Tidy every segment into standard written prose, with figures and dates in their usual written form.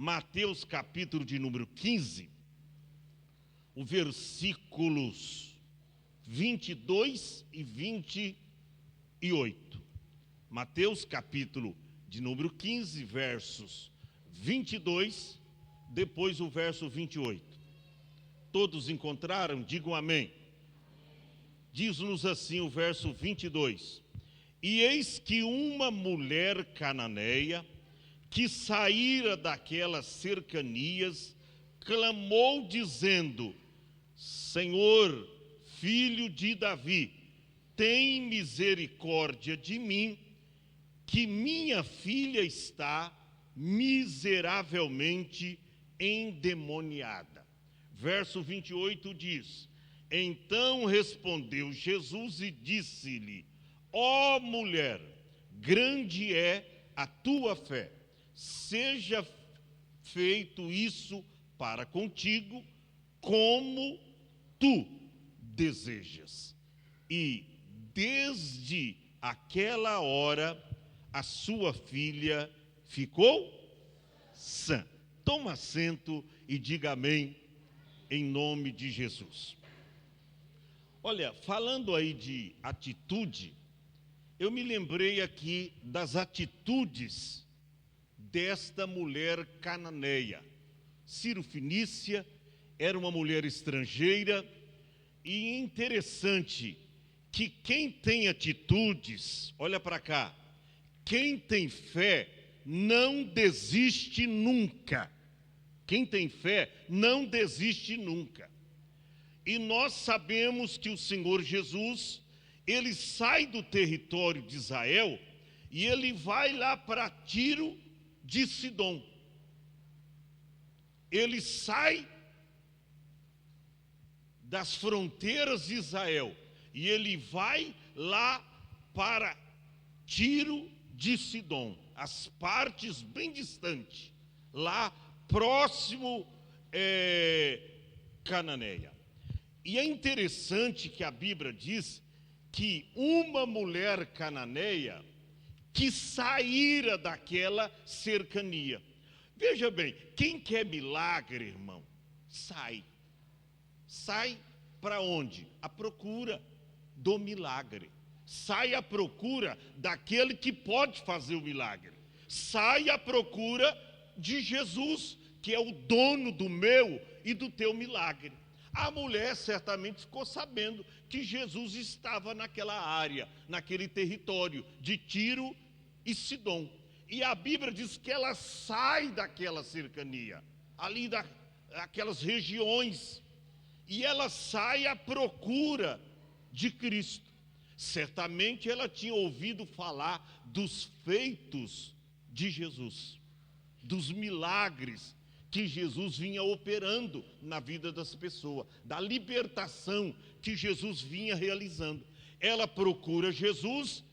Mateus capítulo de número 15, o versículos 22 e 28. Mateus capítulo de número 15, versos 22, depois o verso 28. Todos encontraram? Digam amém. Diz-nos assim o verso 22. E eis que uma mulher cananeia, que saíra daquelas cercanias, clamou dizendo: Senhor, filho de Davi, tem misericórdia de mim, que minha filha está miseravelmente endemoniada. Verso 28 diz: Então respondeu Jesus e disse-lhe: Ó mulher, grande é a tua fé, seja feito isso para contigo, como tu desejas. E desde aquela hora a sua filha ficou sã. Toma assento e diga amém, em nome de Jesus. Olha, falando aí de atitude, eu me lembrei aqui das atitudes desta mulher cananeia. Ciro-fenícia, era uma mulher estrangeira, e interessante que quem tem atitudes, olha para cá, quem tem fé não desiste nunca. Quem tem fé não desiste nunca. E nós sabemos que o Senhor Jesus, ele sai do território de Israel e ele vai lá para Tiro de Sidom. Ele sai das fronteiras de Israel e ele vai lá para Tiro de Sidom, as partes bem distantes, lá próximo Cananeia. E é interessante que a Bíblia diz que uma mulher cananeia que saíra daquela cercania. Veja bem, quem quer milagre, irmão, sai. Sai para onde? À procura do milagre. Sai à procura daquele que pode fazer o milagre. Sai à procura de Jesus, que é o dono do meu e do teu milagre. A mulher certamente ficou sabendo que Jesus estava naquela área, naquele território de Tiro e Sidom. E a Bíblia diz que ela sai daquela cercania, ali daquelas regiões, e ela sai à procura de Cristo. Certamente ela tinha ouvido falar dos feitos de Jesus, dos milagres que Jesus vinha operando na vida das pessoas, da libertação que Jesus vinha realizando. Ela procura Jesus,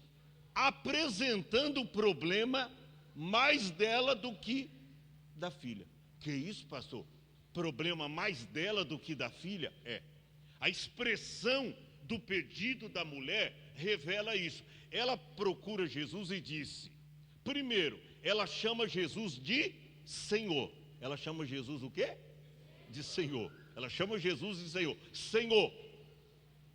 apresentando o problema mais dela do que da filha. Que isso, pastor? Problema mais dela do que da filha? É. A expressão do pedido da mulher revela isso. Ela procura Jesus e disse: primeiro, ela chama Jesus de Senhor. Ela chama Jesus o quê? De Senhor. Ela chama Jesus de Senhor. Senhor.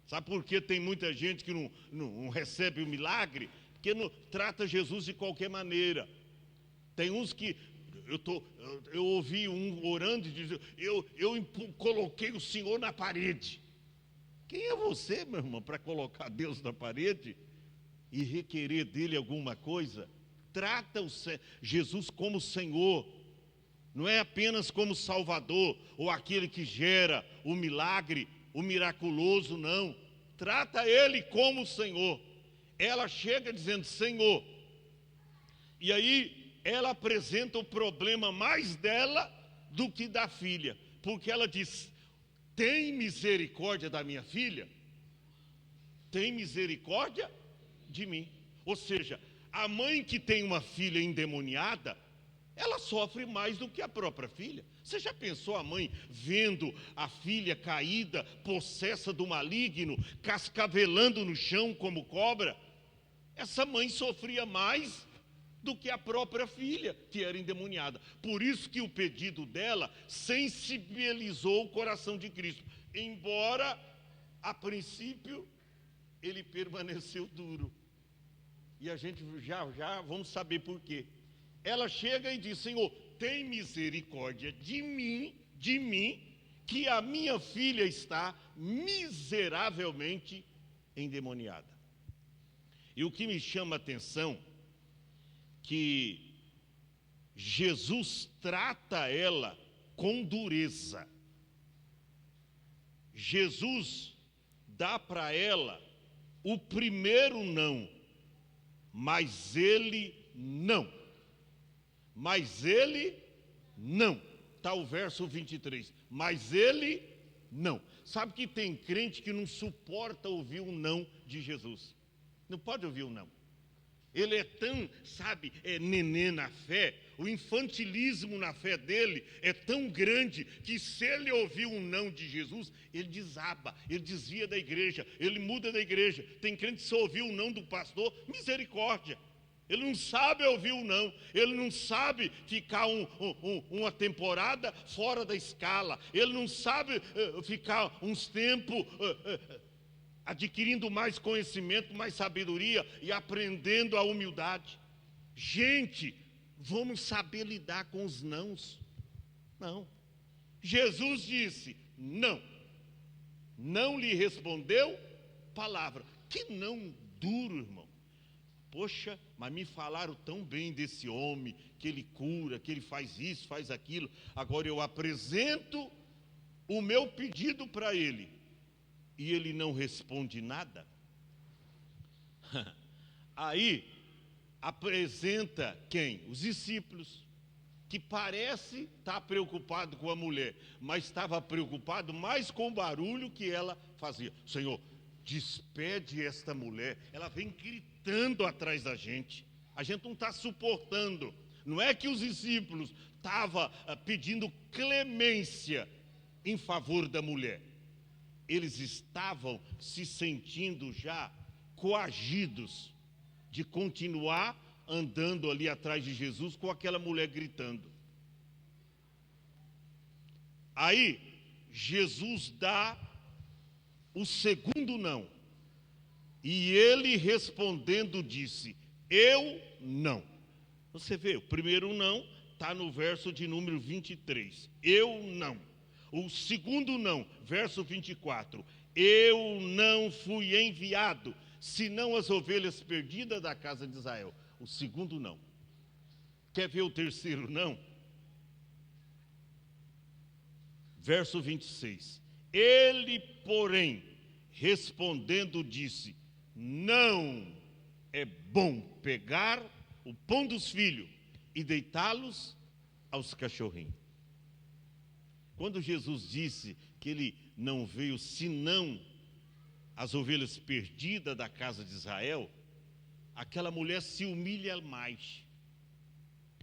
Sabe por que tem muita gente que não recebe o milagre? Porque não trata Jesus de qualquer maneira. Tem uns que, eu ouvi um orando e dizendo: eu coloquei o Senhor na parede. Quem é você, meu irmão, para colocar Deus na parede e requerer dele alguma coisa? Trata Jesus como Senhor, não é apenas como Salvador, ou aquele que gera o milagre, o miraculoso, não. Trata ele como Senhor. Ela chega dizendo: Senhor. E aí ela apresenta o problema mais dela do que da filha, porque ela diz: tem misericórdia da minha filha? Tem misericórdia de mim. Ou seja, a mãe que tem uma filha endemoniada, ela sofre mais do que a própria filha. Você já pensou a mãe vendo a filha caída, possessa do maligno, cascavelando no chão como cobra? Essa mãe sofria mais do que a própria filha, que era endemoniada. Por isso que o pedido dela sensibilizou o coração de Cristo, embora, a princípio, ele permaneceu duro. E a gente já vamos saber por quê. Ela chega e diz: Senhor, tem misericórdia de mim, que a minha filha está miseravelmente endemoniada. E o que me chama a atenção, que Jesus trata ela com dureza. Jesus dá para ela o primeiro não, mas ele não. Mas ele não. Está o verso 23. Mas ele não. Sabe que tem crente que não suporta ouvir o não de Jesus. Não pode ouvir o não. Ele é tão, nenê na fé, o infantilismo na fé dele é tão grande que se ele ouvir um não de Jesus, ele desaba, ele desvia da igreja, ele muda da igreja. Tem crente que só ouviu o não do pastor, misericórdia. Ele não sabe ouvir o não, ele não sabe ficar uma temporada fora da escala, ele não sabe ficar uns tempos adquirindo mais conhecimento, mais sabedoria e aprendendo a humildade. Gente, vamos saber lidar com os nãos. Não. Jesus disse não. Não lhe respondeu palavra. Que não duro, irmão. Poxa, mas me falaram tão bem desse homem, que ele cura, que ele faz isso, faz aquilo. Agora eu apresento o meu pedido para ele e ele não responde nada. Aí apresenta quem? Os discípulos, que parece estar preocupado com a mulher, mas estava preocupado mais com o barulho que ela fazia. Senhor, despede esta mulher, ela vem gritando atrás da gente, a gente não está suportando. Não é que os discípulos estavam pedindo clemência em favor da mulher, eles estavam se sentindo já coagidos de continuar andando ali atrás de Jesus com aquela mulher gritando. Aí Jesus dá o segundo não. E ele respondendo disse: eu não. Você vê, o primeiro não está no verso de número 23. Eu não. O segundo não, verso 24. Eu não fui enviado, senão as ovelhas perdidas da casa de Israel. O segundo não. Quer ver o terceiro não? Verso 26. Ele, porém, respondendo disse: não é bom pegar o pão dos filhos e deitá-los aos cachorrinhos. Quando Jesus disse que ele não veio senão as ovelhas perdidas da casa de Israel, aquela mulher se humilha mais.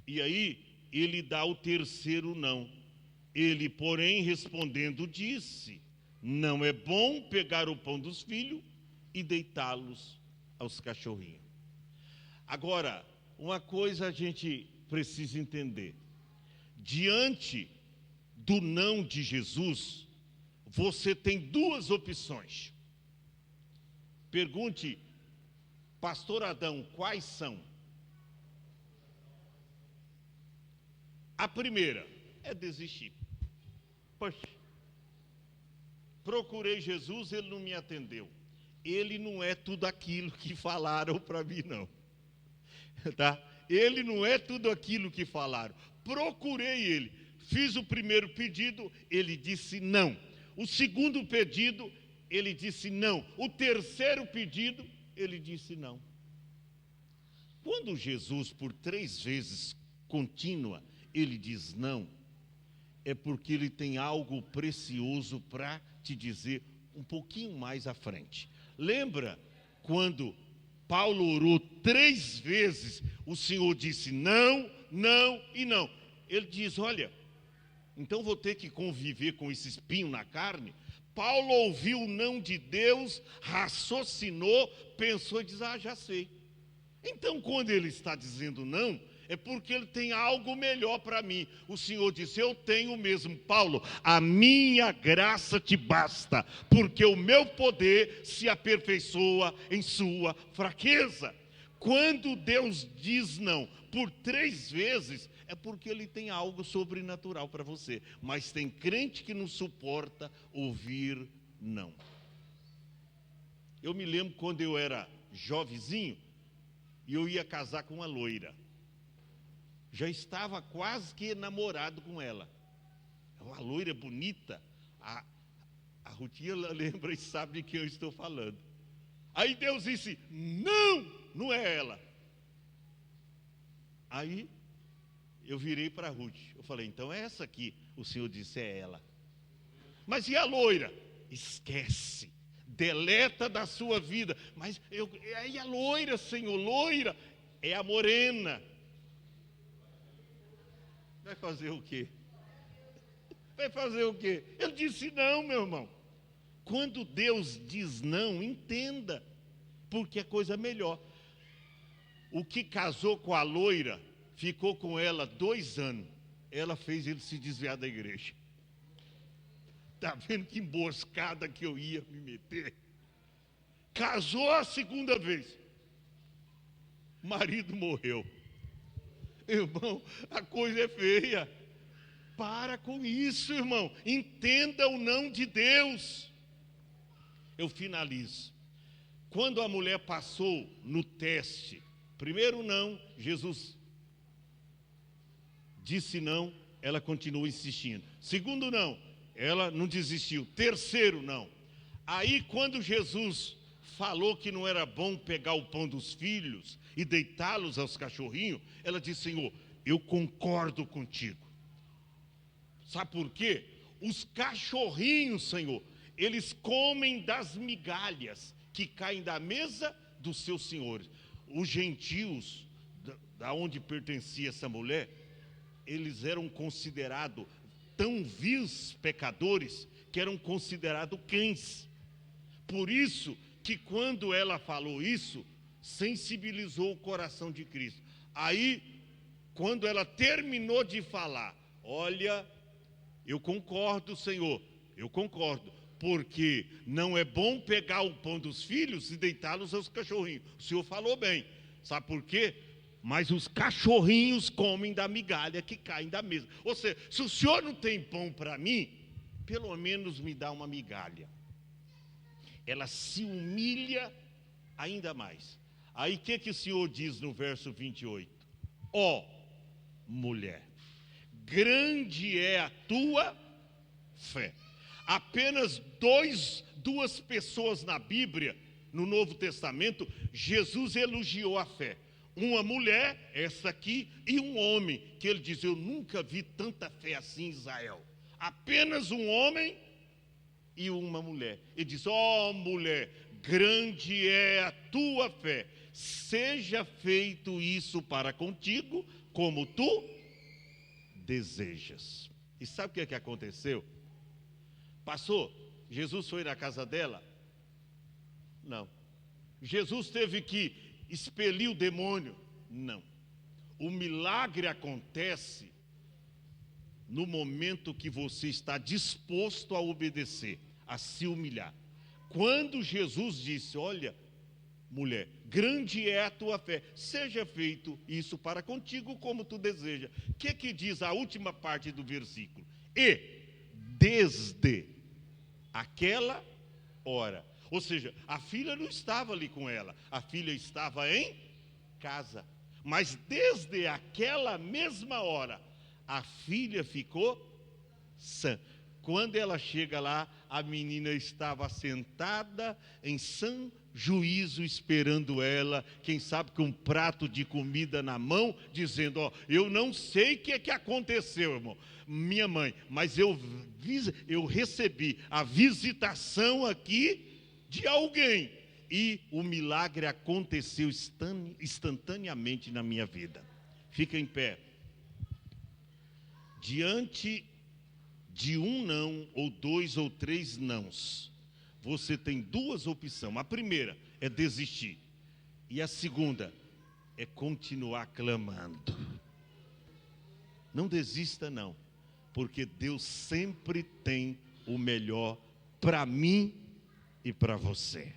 E aí ele dá o terceiro não. Ele, porém, respondendo, disse: não é bom pegar o pão dos filhos e deitá-los aos cachorrinhos. Agora, uma coisa a gente precisa entender. Diante do não de Jesus, você tem duas opções. Pergunte, pastor Adão, quais são? A primeira é desistir. Poxa, procurei Jesus, ele não me atendeu. Ele não é tudo aquilo que falaram para mim, não. Tá? Ele não é tudo aquilo que falaram. Procurei ele, fiz o primeiro pedido, ele disse não. O segundo pedido, ele disse não. O terceiro pedido, ele disse não. Quando Jesus, por 3 vezes contínua, ele diz não, é porque ele tem algo precioso para te dizer um pouquinho mais à frente. Lembra quando Paulo orou 3 vezes, o Senhor disse não, não e não. Ele diz, olha, então vou ter que conviver com esse espinho na carne. Paulo ouviu o não de Deus, raciocinou, pensou e diz, já sei. Então, quando ele está dizendo não, é porque ele tem algo melhor para mim. O Senhor disse: eu tenho mesmo, Paulo, a minha graça te basta, porque o meu poder se aperfeiçoa em sua fraqueza. Quando Deus diz não por 3 vezes, é porque ele tem algo sobrenatural para você. Mas tem crente que não suporta ouvir não. Eu me lembro quando eu era jovenzinho, e eu ia casar com uma loira. Já estava quase que namorado com ela. Uma loira bonita. A Rutinha lembra e sabe de quem eu estou falando. Aí Deus disse: não é ela. Aí eu virei para Ruth. Eu falei: então é essa aqui. O Senhor disse: é ela. Mas e a loira? Esquece. Deleta da sua vida. Mas aí a loira, Senhor, loira, é a morena. Vai fazer o quê? Vai fazer o quê? Ele disse não, meu irmão. Quando Deus diz não, entenda, porque é coisa melhor. O que casou com a loira, ficou com ela 2 anos. Ela fez ele se desviar da igreja. Está vendo que emboscada que eu ia me meter? Casou a 2ª vez. O marido morreu. Irmão, a coisa é feia. Para com isso, irmão. Entenda o não de Deus. Eu finalizo. Quando a mulher passou no teste, primeiro não, Jesus disse não, ela continuou insistindo. Segundo não, ela não desistiu. Terceiro não. Aí quando Jesus falou que não era bom pegar o pão dos filhos e deitá-los aos cachorrinhos, ela disse: Senhor, eu concordo contigo. Sabe por quê? Os cachorrinhos, Senhor, eles comem das migalhas que caem da mesa dos seus senhores. Os gentios, da onde pertencia essa mulher, eles eram considerados tão vis pecadores que eram considerados cães. Por isso que quando ela falou isso, sensibilizou o coração de Cristo. Aí, quando ela terminou de falar: olha, eu concordo, Senhor, eu concordo, porque não é bom pegar o pão dos filhos e deitá-los aos cachorrinhos. O Senhor falou bem, sabe por quê? Mas os cachorrinhos comem da migalha que caem da mesa. Ou seja, se o Senhor não tem pão para mim, pelo menos me dá uma migalha. Ela se humilha ainda mais. Aí o que o Senhor diz no verso 28? Ó mulher, grande é a tua fé. Apenas 2 pessoas na Bíblia, no Novo Testamento, Jesus elogiou a fé. Uma mulher, essa aqui, e um homem, que ele diz: eu nunca vi tanta fé assim em Israel. Apenas um homem e uma mulher. Ele diz: ó mulher, grande é a tua fé. Seja feito isso para contigo, como tu desejas. E sabe o que aconteceu? Passou, Jesus foi na casa dela? Não. Jesus teve que expelir o demônio? Não. O milagre acontece no momento que você está disposto a obedecer, a se humilhar. Quando Jesus disse: olha, mulher, grande é a tua fé, seja feito isso para contigo como tu deseja. O que diz a última parte do versículo? E desde aquela hora. Ou seja, a filha não estava ali com ela, a filha estava em casa. Mas desde aquela mesma hora, a filha ficou sã. Quando ela chega lá, a menina estava sentada em sã juízo, esperando ela, quem sabe com um prato de comida na mão, dizendo: ó, eu não sei o que aconteceu, irmão, minha mãe, mas eu recebi a visitação aqui de alguém, e o milagre aconteceu instantaneamente na minha vida. Fica em pé. Diante de um não, ou 2 ou 3 nãos, você tem 2 opções. A primeira é desistir, e a segunda é continuar clamando. Não desista não, porque Deus sempre tem o melhor para mim e para você.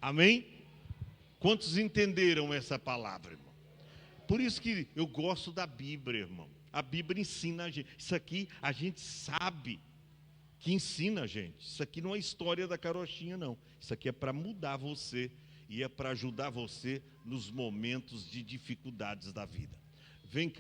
Amém? Quantos entenderam essa palavra, irmão? Por isso que eu gosto da Bíblia, irmão. A Bíblia ensina a gente. Isso aqui a gente sabe que ensina a gente. Isso aqui não é história da carochinha, não. Isso aqui é para mudar você e é para ajudar você nos momentos de dificuldades da vida. Vem cá.